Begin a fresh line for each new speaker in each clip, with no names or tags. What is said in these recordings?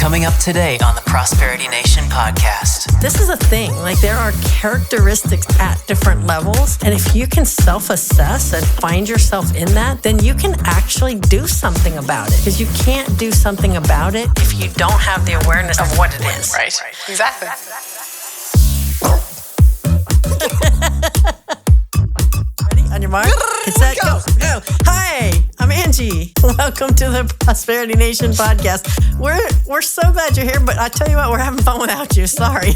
Coming up today on the Prosperity Nation podcast.
This is a thing. Like, there are characteristics at different levels. And if you can self-assess and find yourself in that, then you can actually do something about it. Because you can't do something about it if you don't have the awareness of what it is.
Right. Exactly.
Ready? On your mark? Get set, go. Hi, I'm Angie. Welcome to the Prosperity Nation podcast. We're so glad you're here, but I tell you what, we're having fun without you. Sorry.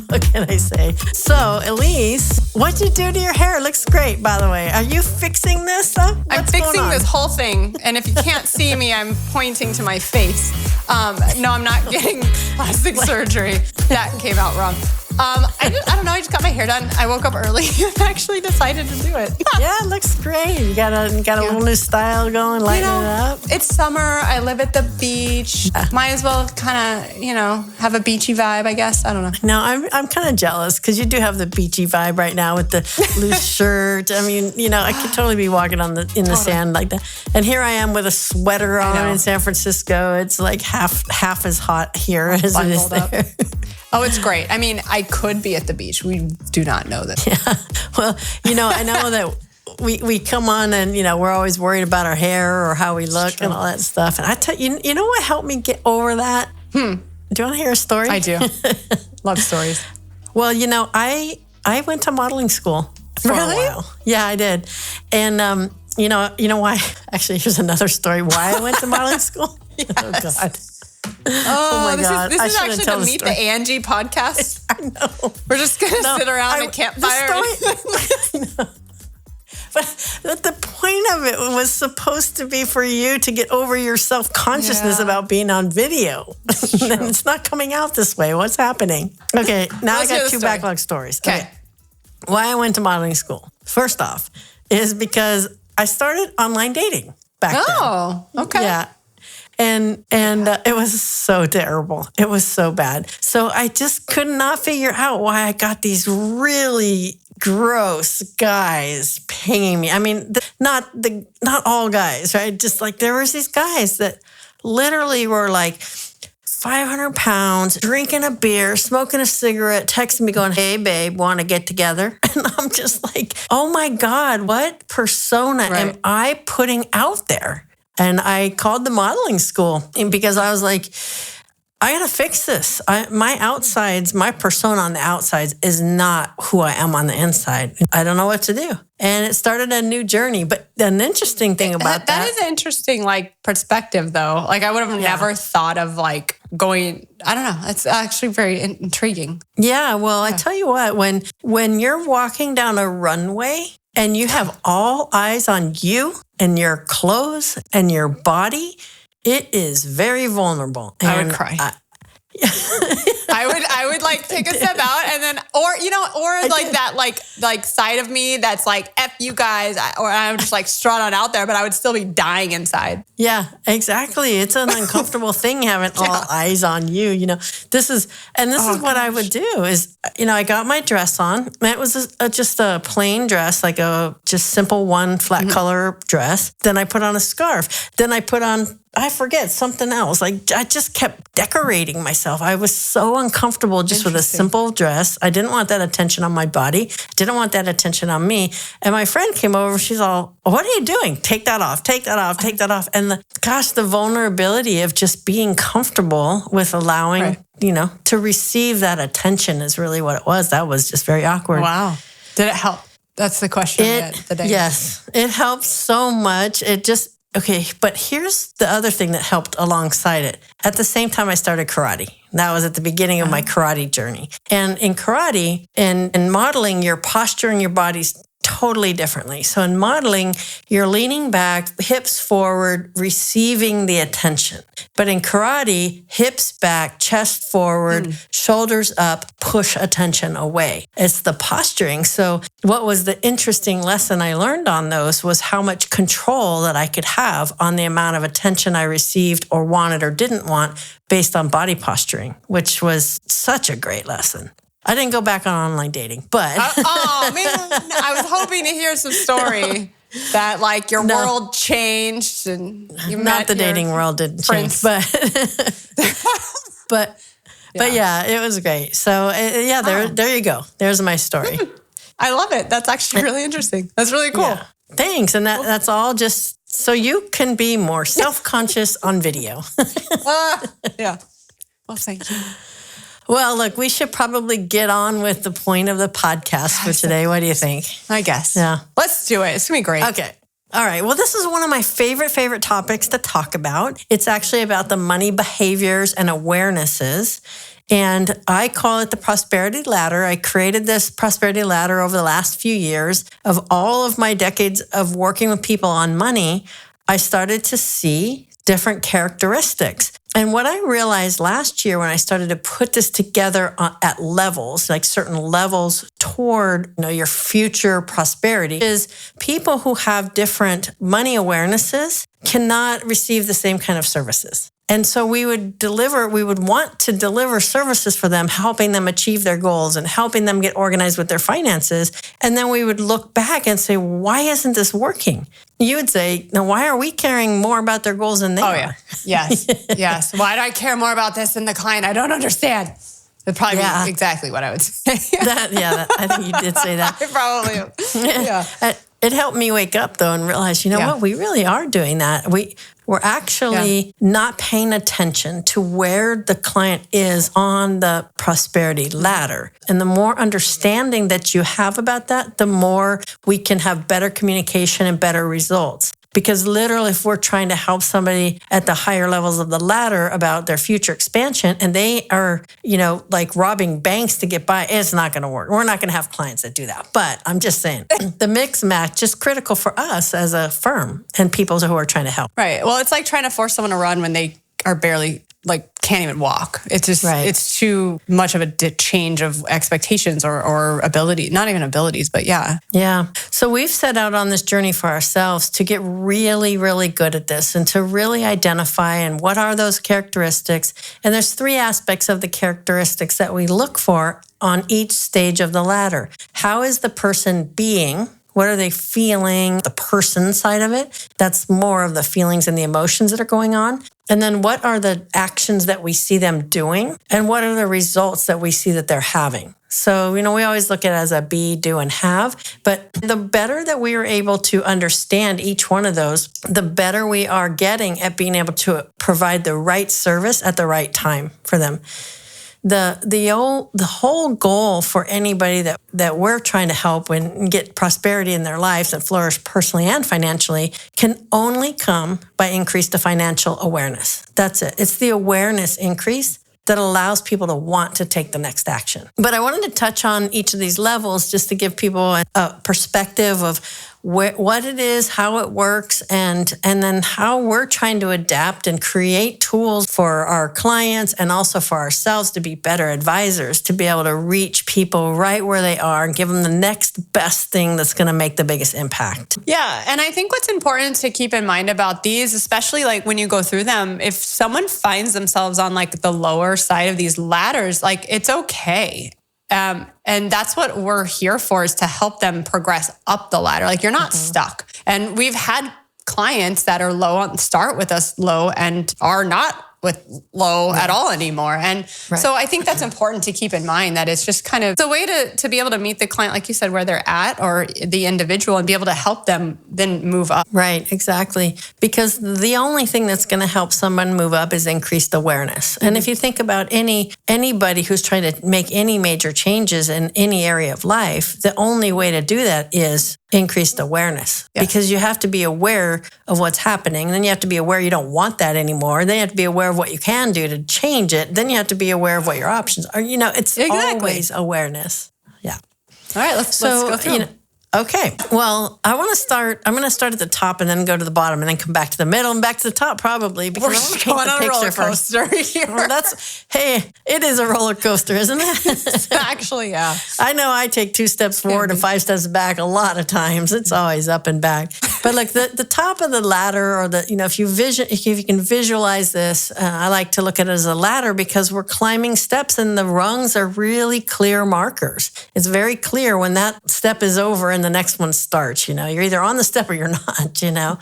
What can I say? So, Elise, what'd you do to your hair? It looks great, by the way. Are you fixing this up?
I'm fixing this whole thing, and if you can't see me, I'm pointing to my face. No, I'm not getting plastic surgery. That came out wrong. I don't know. I just got my hair done. I woke up early and actually decided to do it.
Yeah, it looks great. You got a little new style going, lighten it up.
It's summer. I live at the beach. Might as well kind of, have a beachy vibe, I guess. I don't know.
No, I'm kind of jealous because you do have the beachy vibe right now with the loose shirt. I mean, I could totally be walking in the sand like that. And here I am with a sweater on in San Francisco. It's like half as hot here as it is there.
Oh, it's great. I mean, I could be at the beach. We do not know that.
Yeah. Well, I know that we come on and, we're always worried about our hair or how we look and all that stuff. And I tell you, you know what helped me get over that? Do you want to hear a story?
I do. Love stories.
Well, I went to modeling school for a while. Yeah, I did. And, you know why? Actually, here's another story why I went to modeling school.
Yes.
Oh, God.
Oh
my God.
This is actually the Meet the Angie podcast.
I know.
We're just going to sit around and campfire.
But the point of it was supposed to be for you to get over your self-consciousness about being on video. And it's not coming out this way. What's happening? Okay, now I got two backlog stories. Okay. Why I went to modeling school, first off, is because I started online dating back then.
Oh, okay.
Yeah. And it was so terrible. It was so bad. So I just could not figure out why I got these really gross guys pinging me. I mean, not all guys, right? Just like there was these guys that literally were like 500 pounds, drinking a beer, smoking a cigarette, texting me going, "Hey, babe, want to get together?" And I'm just like, oh my God, what persona am I putting out there? And I called the modeling school because I was like, I got to fix this. My persona on the outsides is not who I am on the inside. I don't know what to do. And it started a new journey. But an interesting thing about that
is an interesting perspective though. Like I would have never thought of going, I don't know. It's actually very intriguing.
Yeah. Well, I tell you what, when you're walking down a runway and you have all eyes on you and your clothes and your body, it is very vulnerable. And
I would cry. I would take a step out and then, or that side of me that's like, F you guys, or I'm just strut on out there, but I would still be dying inside.
Yeah, exactly. It's an uncomfortable thing having all eyes on you, This is what I would do is, I got my dress on. It was just a plain dress, like a just simple one flat color dress. Then I put on a scarf. Then I put on, I forget, something else. I just kept decorating myself. I was so uncomfortable just with a simple dress. I didn't want that attention on my body. Didn't want that attention on me. And my friend came over. She's all, "What are you doing? Take that off. Take that off. Take that off." And the vulnerability of just being comfortable with allowing, to receive that attention is really what it was. That was just very awkward.
Wow. Did it help? That's the question today.
Yes. It helped so much. Okay, but here's the other thing that helped alongside it. At the same time, I started karate. That was at the beginning of my karate journey. And in karate and in modeling, you're posturing your bodies totally differently. So in modeling, you're leaning back, hips forward, receiving the attention. But in karate, hips back, chest forward, shoulders up, push attention away. It's the posturing. So what was the interesting lesson I learned on those was how much control that I could have on the amount of attention I received or wanted or didn't want based on body posturing, which was such a great lesson. I didn't go back on online dating, but...
oh, man. I was hoping to hear some story. that like your world changed and you
not the dating world didn't change, but yeah, it was great. So there you go. There's my story.
I love it. That's actually really interesting. That's really cool.
Yeah. Thanks. And that's all just so you can be more self-conscious on video.
Yeah. Well, thank you.
Well, look, we should probably get on with the point of the podcast for today. What do you think?
I guess.
Yeah.
Let's do it. It's going to be great.
Okay. All right. Well, this is one of my favorite topics to talk about. It's actually about the money behaviors and awarenesses. And I call it the prosperity ladder. I created this prosperity ladder over the last few years of all of my decades of working with people on money. I started to see different characteristics. And what I realized last year when I started to put this together at levels, like certain levels toward your future prosperity, is people who have different money awarenesses cannot receive the same kind of services. And so we would want to deliver services for them, helping them achieve their goals and helping them get organized with their finances. And then we would look back and say, why isn't this working? You would say, now, why are we caring more about their goals than they are?
Yeah. Yes. Yes. Why do I care more about this than the client? I don't understand. That'd probably be exactly what I would say.
I think you did say that.
I probably. Yeah.
It helped me wake up, though, and realize, what? We really are doing that. We're actually not paying attention to where the client is on the prosperity ladder. And the more understanding that you have about that, the more we can have better communication and better results. Because literally, if we're trying to help somebody at the higher levels of the ladder about their future expansion and they are, like robbing banks to get by, it's not going to work. We're not going to have clients that do that. But I'm just saying, the mix match is critical for us as a firm and people who are trying to help.
Right. Well, it's like trying to force someone to run when they are barely, can't even walk. It's just, It's too much of a change of expectations or ability, not even abilities, but yeah.
Yeah. So we've set out on this journey for ourselves to get really, really good at this and to really identify and what are those characteristics. And there's 3 aspects of the characteristics that we look for on each stage of the ladder. How is the person being? What are they feeling? The person side of it. That's more of the feelings and the emotions that are going on. And then what are the actions that we see them doing? And what are the results that we see that they're having? So, we always look at it as a be, do, and have. But the better that we are able to understand each one of those, the better we are getting at being able to provide the right service at the right time for them. The whole goal for anybody that we're trying to help and get prosperity in their lives and flourish personally and financially can only come by increased financial awareness. That's it. It's the awareness increase that allows people to want to take the next action. But I wanted to touch on each of these levels just to give people a perspective of what it is, how it works, and then how we're trying to adapt and create tools for our clients and also for ourselves to be better advisors, to be able to reach people right where they are and give them the next best thing that's going to make the biggest impact.
Yeah. And I think what's important to keep in mind about these, especially when you go through them, if someone finds themselves on the lower side of these ladders, it's okay. And that's what we're here for, is to help them progress up the ladder. You're not stuck. And we've had clients that are start with us low and are not with low at all anymore. And so I think that's important to keep in mind, that it's just kind of the way to be able to meet the client, like you said, where they're at, or the individual, and be able to help them then move up.
Right, exactly. Because the only thing that's going to help someone move up is increased awareness. And if you think about anybody who's trying to make any major changes in any area of life, the only way to do that is increased awareness, because you have to be aware of what's happening. And then you have to be aware you don't want that anymore. Then you have to be aware of what you can do to change it. Then you have to be aware of what your options are. It's always awareness. Yeah.
All right, let's go through.
Okay. Well, I'm going to start at the top and then go to the bottom and then come back to the middle and back to the top, probably, because
we're going on a roller coaster here.
Well, it is a roller coaster, isn't it?
Actually, yeah.
I know I take 2 steps forward and 5 steps back a lot of times. It's always up and back. But the top of the ladder, or if you can visualize this, I like to look at it as a ladder, because we're climbing steps and the rungs are really clear markers. It's very clear when that step is over and the next one starts. You're either on the step or you're not.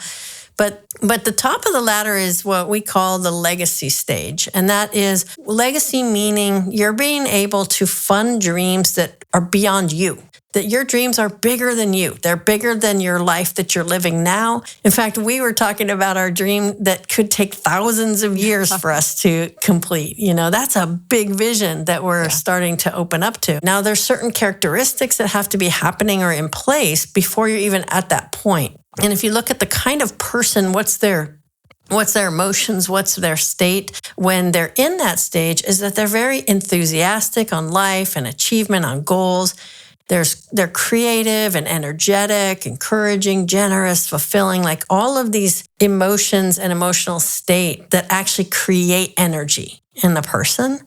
But the top of the ladder is what we call the legacy stage. And that is legacy, meaning you're being able to fund dreams that are beyond you, that your dreams are bigger than you. They're bigger than your life that you're living now. In fact, we were talking about our dream that could take thousands of years for us to complete. That's a big vision that we're starting to open up to. Now, there's certain characteristics that have to be happening or in place before you're even at that point. And if you look at the kind of person, what's their emotions, what's their state when they're in that stage, is that they're very enthusiastic on life and achievement, on goals. They're creative and energetic, encouraging, generous, fulfilling, like all of these emotions and emotional state that actually create energy in the person.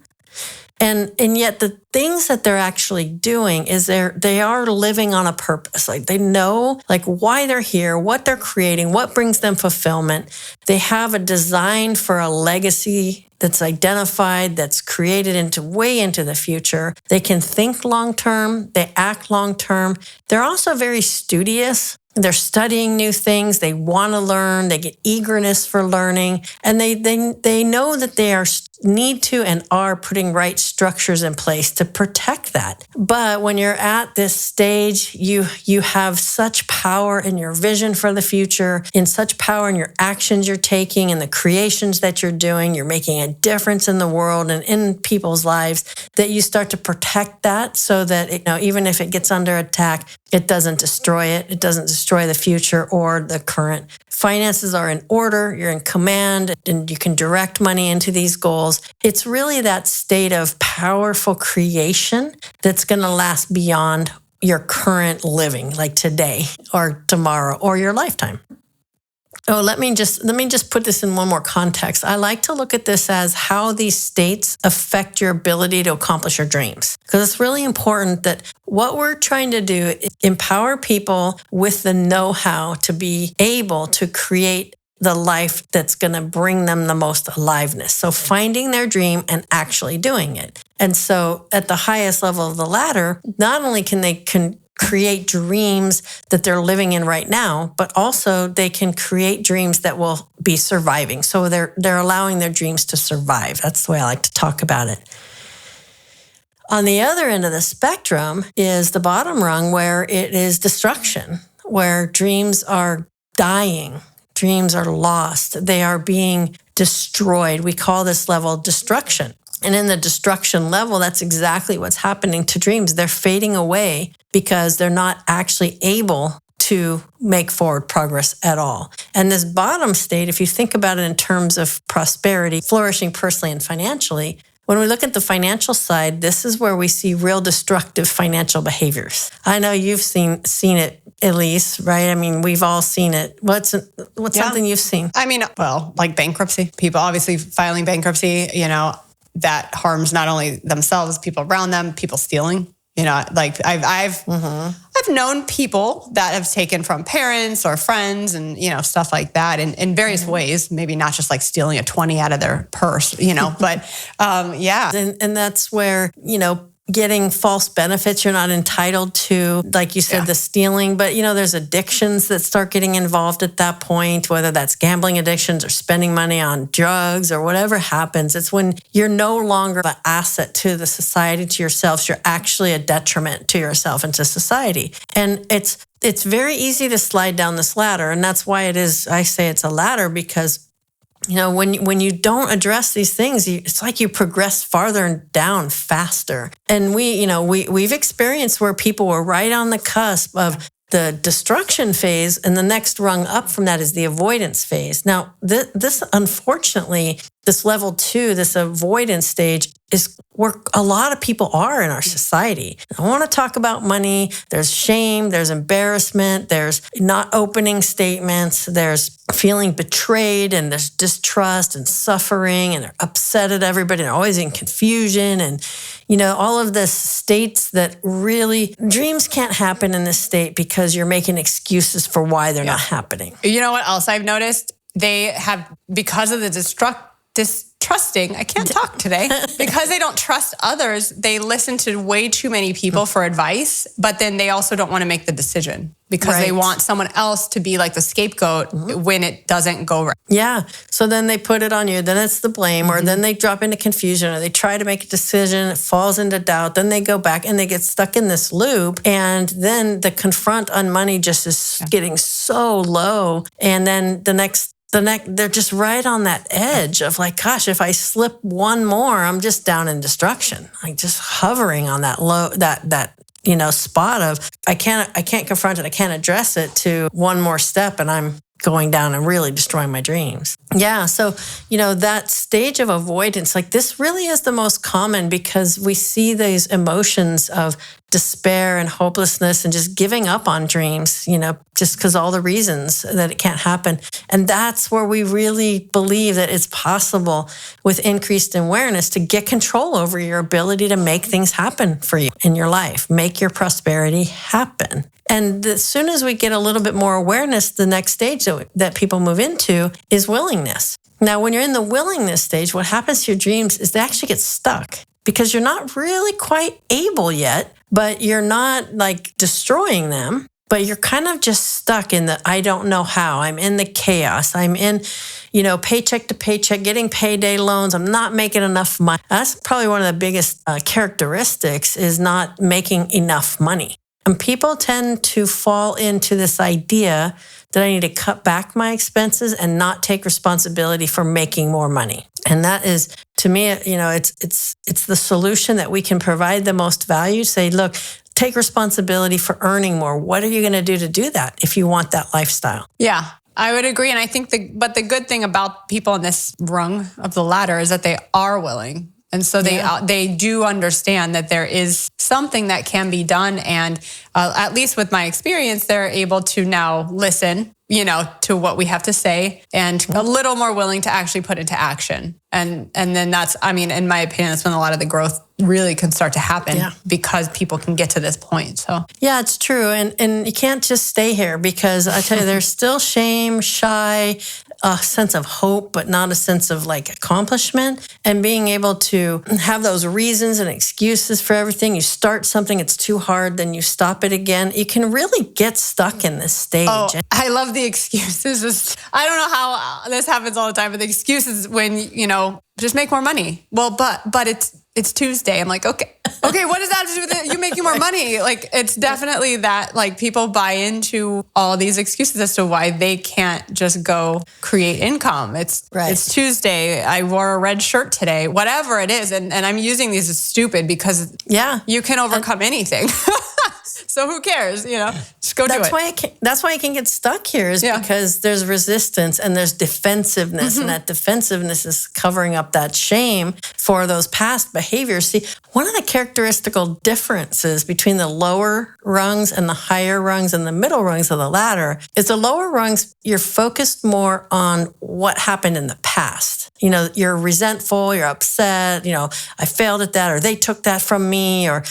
And yet the things that they're actually doing is they are living on a purpose. Like they know why they're here, what they're creating, what brings them fulfillment. They have a design for a legacy that's identified, that's created way into the future. They can think long-term, they act long-term. They're also very studious. They're studying new things. They want to learn. They get eagerness for learning. And they know that they need to and are putting right structures in place to protect that. But when you're at this stage, you have such power in your vision for the future, in such power in your actions you're taking and the creations that you're doing. You're making a difference in the world and in people's lives, that you start to protect that so that even if it gets under attack, it doesn't destroy it. It doesn't destroy the future or the current. Finances are in order. You're in command and you can direct money into these goals. It's really that state of powerful creation that's going to last beyond your current living, like today or tomorrow or your lifetime. Oh, let me just put this in one more context. I like to look at this as how these states affect your ability to accomplish your dreams. Because it's really important that what we're trying to do is empower people with the know-how to be able to create the life that's going to bring them the most aliveness. So finding their dream and actually doing it. And so at the highest level of the ladder, not only can they create dreams that they're living in right now, but also they can create dreams that will be surviving. So they're allowing their dreams to survive. That's the way I like to talk about it. On the other end of the spectrum is the bottom rung, where it is destruction, where dreams are dying, dreams are lost, they are being destroyed. We call this level destruction. And in the destruction level, that's exactly what's happening to dreams. They're fading away because they're not actually able to make forward progress at all. And this bottom state, if you think about it in terms of prosperity, flourishing personally and financially, when we look at the financial side, this is where we see real destructive financial behaviors. I know you've seen it, Elise, right? I mean, we've all seen it. What's something you've seen?
I mean, well, like bankruptcy. People obviously filing bankruptcy, that harms not only themselves, people around them, people stealing. I've known people that have taken from parents or friends and, stuff like that in various ways, maybe not just like stealing a 20 out of their purse, but yeah.
And that's where, getting false benefits you're not entitled to, like you said, the stealing. But, there's addictions that start getting involved at that point, whether that's gambling addictions or spending money on drugs or whatever happens. It's when you're no longer an asset to the society, to yourselves. You're actually a detriment to yourself and to society. And it's very easy to slide down this ladder. And that's why I say it's a ladder, because when you don't address these things, it's like you progress farther and down faster. And we've experienced where people were right on the cusp of the destruction phase, and the next rung up from that is the avoidance phase. Now, this unfortunately, this level 2, this avoidance stage, is where a lot of people are in our society. I want to talk about money. There's shame, there's embarrassment, there's not opening statements, there's feeling betrayed, and there's distrust and suffering, and they're upset at everybody, and always in confusion, and all of the states that really, dreams can't happen in this state because you're making excuses for why they're not happening.
You know what else I've noticed? They have, because of the distrusting. I can't talk today. Because they don't trust others, they listen to way too many people for advice, but then they also don't want to make the decision because they want someone else to be like the scapegoat when it doesn't go right.
Yeah. So then they put it on you. Then it's the blame, or then they drop into confusion, or they try to make a decision. It falls into doubt. Then they go back and they get stuck in this loop. And then the confront on money just is getting so low. And then they're just right on that edge of like, gosh, if I slip one more, I'm just down in destruction. Like just hovering on that low, that spot of I can't confront it, I can't address it, to one more step and I'm going down and really destroying my dreams. Yeah. So, that stage of avoidance, like this really is the most common because we see these emotions of despair and hopelessness and just giving up on dreams, just because all the reasons that it can't happen. And that's where we really believe that it's possible with increased awareness to get control over your ability to make things happen for you in your life, make your prosperity happen. And as soon as we get a little bit more awareness, the next stage that people move into is willingness. Now, when you're in the willingness stage, what happens to your dreams is they actually get stuck because you're not really quite able yet, but you're not like destroying them, but you're kind of just stuck in the, I don't know how. I'm in the chaos. I'm in, paycheck to paycheck, getting payday loans. I'm not making enough money. That's probably one of the biggest characteristics is not making enough money. And people tend to fall into this idea that I need to cut back my expenses and not take responsibility for making more money. And that is, to me, it's the solution that we can provide the most value. Say, look, take responsibility for earning more. What are you going to do that if you want that lifestyle?
Yeah, I would agree. And I think the good thing about people in this rung of the ladder is that they are willing. And so they do understand that there is something that can be done. And at least with my experience, they're able to now listen, to what we have to say and a little more willing to actually put into action. And then that's, in my opinion, that's when a lot of the growth really can start to happen because people can get to this point. So
yeah, it's true. And you can't just stay here because I tell you, there's still shame, shy, a sense of hope, but not a sense of like accomplishment, and being able to have those reasons and excuses for everything. You start something, it's too hard, then you stop it again. You can really get stuck in this stage.
Oh, I love the excuses. I don't know how this happens all the time, but the excuses when, just make more money. Well, but it's Tuesday. I'm like, okay, what does that have to do with you making more money? Like, it's definitely that, like, people buy into all these excuses as to why they can't just go create income. It's Tuesday. I wore a red shirt today, whatever it is. And I'm using these as stupid because you can overcome anything. So who cares? Just go do it.
That's why it can get stuck here is because there's resistance and there's defensiveness. And that defensiveness is covering up that shame for those past behaviors. See, one of the characteristical differences between the lower rungs and the higher rungs and the middle rungs of the ladder is the lower rungs, you're focused more on what happened in the past. You're resentful, you're upset, I failed at that, or they took that from me, or,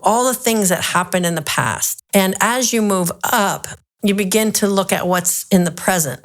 all the things that happened in the past. And as you move up, you begin to look at what's in the present.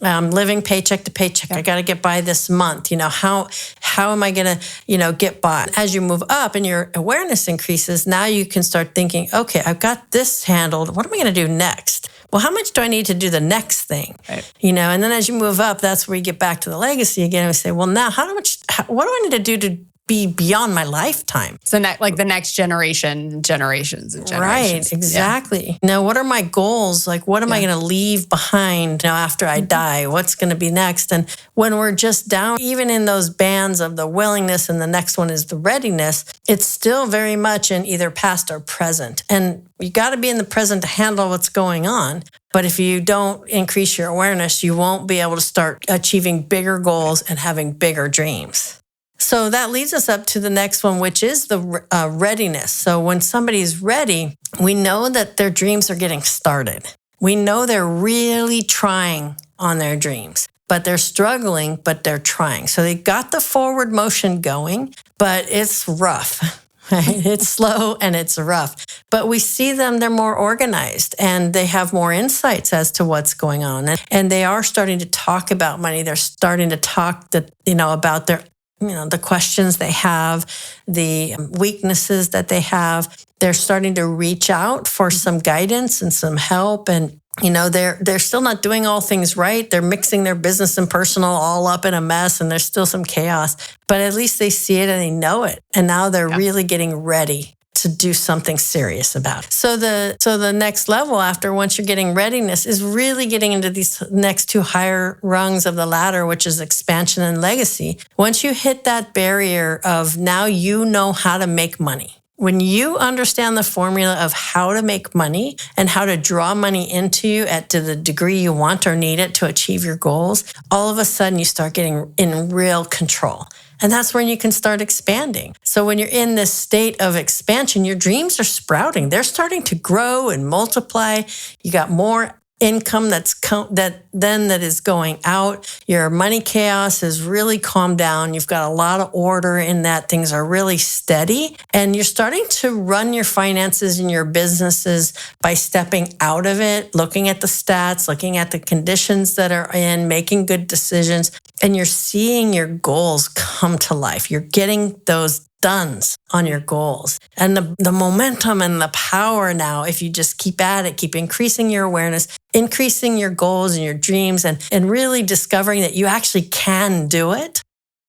Living paycheck to paycheck. I got to get by this month. How am I going to, get by? As you move up and your awareness increases, now you can start thinking, okay, I've got this handled. What am I going to do next? Well, how much do I need to do the next thing? Right. And then as you move up, that's where you get back to the legacy again. And we say, well, now what do I need to do to be beyond my lifetime?
So the next generations.
Right, exactly. Yeah. Now, what are my goals? Like, what am I going to leave behind after I die? What's going to be next? And when we're just down, even in those bands of the willingness and the next one is the readiness, it's still very much in either past or present. And you got to be in the present to handle what's going on. But if you don't increase your awareness, you won't be able to start achieving bigger goals and having bigger dreams. So that leads us up to the next one, which is the readiness. So when somebody's ready, we know that their dreams are getting started. We know they're really trying on their dreams, but they're struggling, but they're trying. So they got the forward motion going, but it's rough. Right? It's slow and it's rough. But we see them, they're more organized and they have more insights as to what's going on. And they are starting to talk about money. They're starting to talk about their the questions they have, the weaknesses that they have. They're starting to reach out for some guidance and some help. And, they're still not doing all things right. They're mixing their business and personal all up in a mess, and there's still some chaos. But at least they see it and they know it. And now they're really getting ready to do something serious about it. So the next level after, once you're getting readiness, is really getting into these next two higher rungs of the ladder, which is expansion and legacy. Once you hit that barrier of now you know how to make money. When you understand the formula of how to make money and how to draw money into you to the degree you want or need it to achieve your goals, all of a sudden you start getting in real control. And that's when you can start expanding. So when you're in this state of expansion, your dreams are sprouting. They're starting to grow and multiply. You got more income that is going out. Your money chaos is really calmed down. You've got a lot of order in that. Things are really steady. And you're starting to run your finances and your businesses by stepping out of it, looking at the stats, looking at the conditions that are in, making good decisions. And you're seeing your goals come to life. You're getting those dones on your goals. And the momentum and the power now, if you just keep at it, keep increasing your awareness, increasing your goals and your dreams, and really discovering that you actually can do it.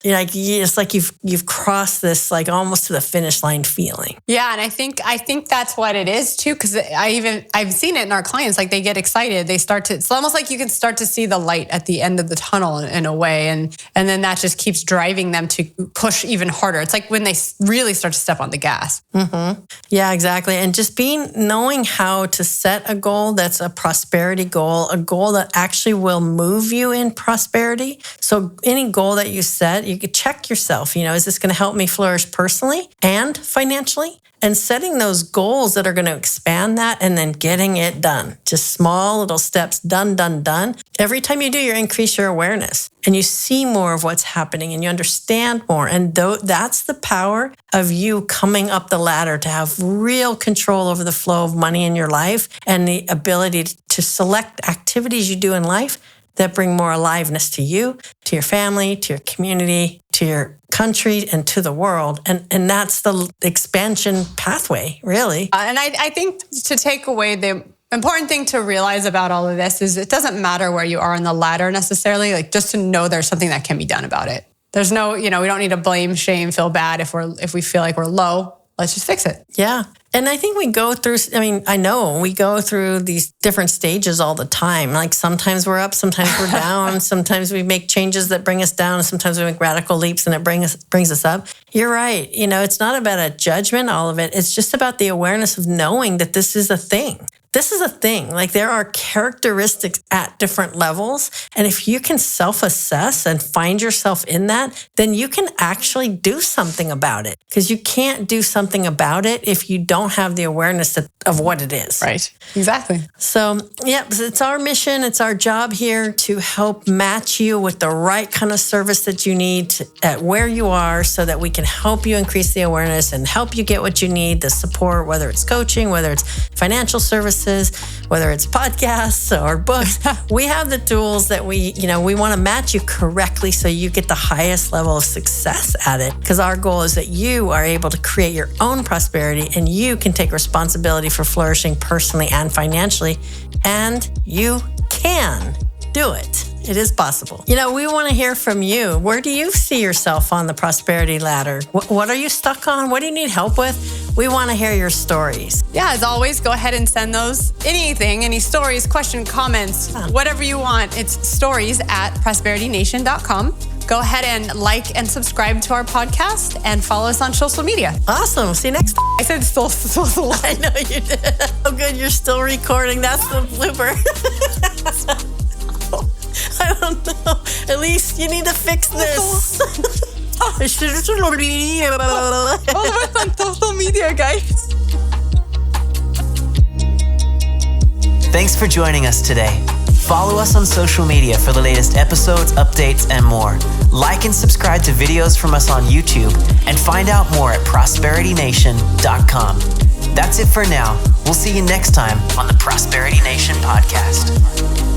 It's like you've crossed this like almost to the finish line feeling.
Yeah, and I think that's what it is too, because I've seen it in our clients. Like they get excited, it's almost like you can start to see the light at the end of the tunnel in a way, and then that just keeps driving them to push even harder. It's like when they really start to step on the gas.
Mm-hmm. Yeah, exactly. And just knowing how to set a goal that's a prosperity goal, a goal that actually will move you in prosperity. So any goal that you set, you could check yourself, is this going to help me flourish personally and financially? And setting those goals that are going to expand that and then getting it done. Just small little steps, done. Every time you do, you increase your awareness and you see more of what's happening and you understand more. And that's the power of you coming up the ladder to have real control over the flow of money in your life and the ability to select activities you do in life that bring more aliveness to you, to your family, to your community, to your country, and to the world. And that's the expansion pathway, really.
And I think to take away the important thing to realize about all of this is it doesn't matter where you are on the ladder necessarily, like just to know there's something that can be done about it. There's no, we don't need to blame, shame, feel bad if we feel like we're low. Let's just fix it.
Yeah. And I think we go through these different stages all the time. Like sometimes we're up, sometimes we're down. Sometimes we make changes that bring us down. Sometimes we make radical leaps and it brings us up. You're right. It's not about a judgment, all of it. It's just about the awareness of knowing that this is a thing. This is a thing. Like there are characteristics at different levels. And if you can self-assess and find yourself in that, then you can actually do something about it. Because you can't do something about it if you don't have the awareness of what it is.
Right. Exactly.
So, it's our mission. It's our job here to help match you with the right kind of service that you need at where you are so that we can help you increase the awareness and help you get what you need, the support, whether it's coaching, whether it's financial services, whether it's podcasts or books. We have the tools that we want to match you correctly so you get the highest level of success at it. Because our goal is that you are able to create your own prosperity and you can take responsibility for flourishing personally and financially. And you can do it. It is possible. We want to hear from you. Where do you see yourself on the prosperity ladder? What are you stuck on? What do you need help with? We want to hear your stories.
Yeah, as always, go ahead and send those. Any stories, questions, comments, whatever you want. It's stories@prosperitynation.com. Go ahead and like and subscribe to our podcast and follow us on social media.
Awesome. See you next time.
I said still.
I know you did. Oh, good. You're still recording. That's the blooper. I don't know. Elise, you need to fix this.
Follow us on social media, guys.
Thanks for joining us today. Follow us on social media for the latest episodes, updates, and more. Like and subscribe to videos from us on YouTube, and find out more at prosperitynation.com. That's it for now. We'll see you next time on the Prosperity Nation podcast.